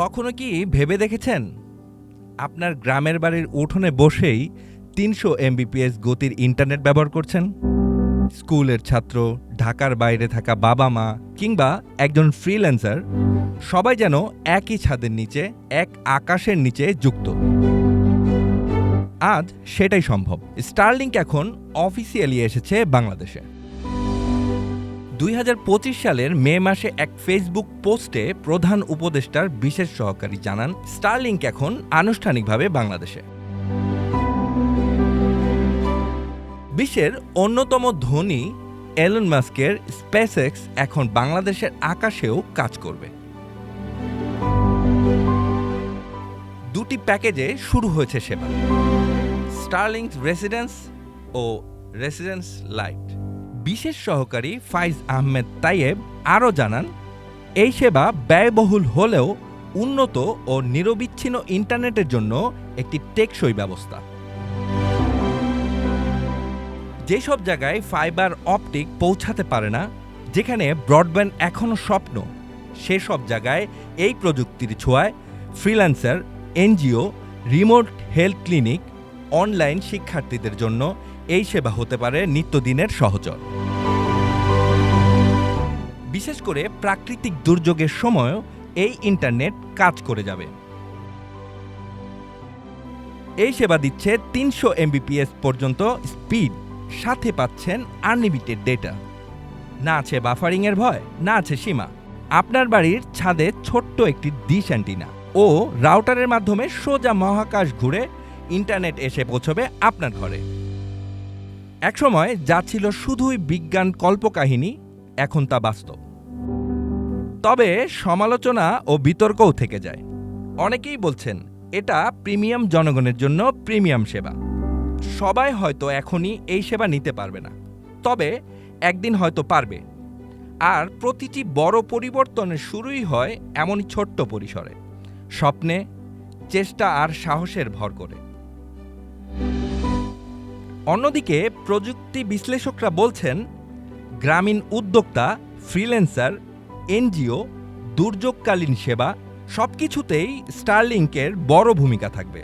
কখনো কি ভেবে দেখেছেন আপনার গ্রামের বাড়ির উঠোনে বসেই ৩০০ এমবিপিএস গতির ইন্টারনেট ব্যবহার করছেন? স্কুলের ছাত্র, ঢাকার বাইরে থাকা বাবা মা কিংবা একজন ফ্রিল্যান্সার সবাই যেন একই ছাদের নিচে, এক আকাশের নিচে যুক্ত। আজ সেটাই সম্ভব। স্টারলিংক এখন অফিসিয়ালি এসেছে বাংলাদেশে। ২০২৫ সালের মে মাসে এক ফেসবুক পোস্টে প্রধান উপদেষ্টার বিশেষ সহকারী জানান, স্টারলিংক এখন আনুষ্ঠানিকভাবে বাংলাদেশে। বিশ্বের অন্যতম ধনী এলন মাস্কের স্পেসএক্স এখন বাংলাদেশের আকাশেও কাজ করবে। দুটি প্যাকেজে শুরু হয়েছে সেবা, স্টারলিংক রেসিডেন্স ও রেসিডেন্স লাইট। বিশেষ সহকারী ফাইজ আহমেদ তাইয়েব আরও জানান, এই সেবা ব্যয়বহুল হলেও উন্নত ও নিরবিচ্ছিন্ন ইন্টারনেটের জন্য একটি টেকসই ব্যবস্থা। যেসব জায়গায় ফাইবার অপটিক পৌঁছাতে পারে না, যেখানে ব্রডব্যান্ড এখনও স্বপ্ন, সেসব জায়গায় এই প্রযুক্তির ছোঁয়ায় freelancer, NGO, remote health clinic, online শিক্ষার্থীদের জন্য এই সেবা হতে পারে নিত্যদিনের সহচর। বিশেষ করে প্রাকৃতিক দুর্যোগের সময়ও এই ইন্টারনেট কাজ করে যাবে। এই সেবা দিচ্ছে ৩০০ এমবিপিএস পর্যন্ত স্পিড, সাথে পাচ্ছেন আনলিমিটেড ডেটা। না আছে বাফারিংয়ের ভয়, না আছে সীমা। আপনার বাড়ির ছাদে ছোট্ট একটি ডিশ অ্যান্টিনা ও রাউটারের মাধ্যমে সোজা মহাকাশ ঘুরে ইন্টারনেট এসে পৌঁছবে আপনার ঘরে। একসময় যা ছিল শুধুই বিজ্ঞান কল্পকাহিনী, এখন তা বাস্তব। তবে সমালোচনা ও বিতর্কও থেকে যায়। অনেকেই বলছেন এটা প্রিমিয়াম জনগণের জন্য প্রিমিয়াম সেবা। সবাই হয়তো এখনই এই সেবা নিতে পারবে না, তবে একদিন হয়তো পারবে। আর প্রতিটি বড় পরিবর্তনের শুরুই হয় এমনই ছোট্ট পরিসরে, স্বপ্নে, চেষ্টা আর সাহসের ভর করে। অন্যদিকে প্রযুক্তি বিশ্লেষকরা বলছেন, গ্রামীণ উদ্যোক্তা, ফ্রিল্যান্সার, এনজিও, দুর্যোগকালীন সেবা সবকিছুতেই স্টারলিংকের বড় ভূমিকা থাকবে।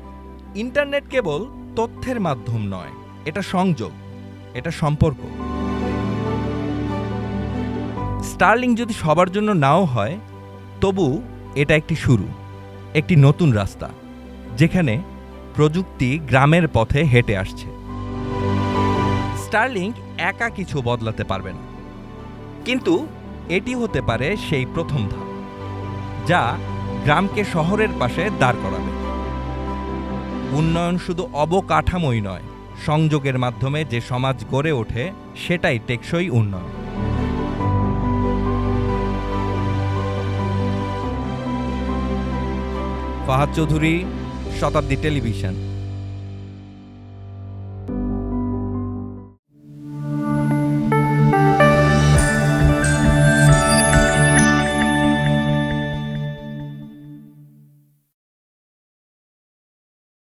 ইন্টারনেট কেবল তথ্যের মাধ্যম নয়, এটা সংযোগ, এটা সম্পর্ক। স্টারলিংক যদি সবার জন্য নাও হয়, তবু এটা একটি শুরু, একটি নতুন রাস্তা, যেখানে প্রযুক্তি গ্রামের পথে হেঁটে আসছে। স্টারলিংক একা কিছু বদলাতে পারবে না, কিন্তু এটি হতে পারে সেই প্রথম ধাপ, যা গ্রামকে শহরের পাশে দাঁড় করাবে। উন্নয়ন শুধু অবকাঠামোই নয়, সংযোগের মাধ্যমে যে সমাজ গড়ে ওঠে সেটাই টেকসই উন্নয়ন। ফাহাদ চৌধুরী, শতাব্দী টেলিভিশন।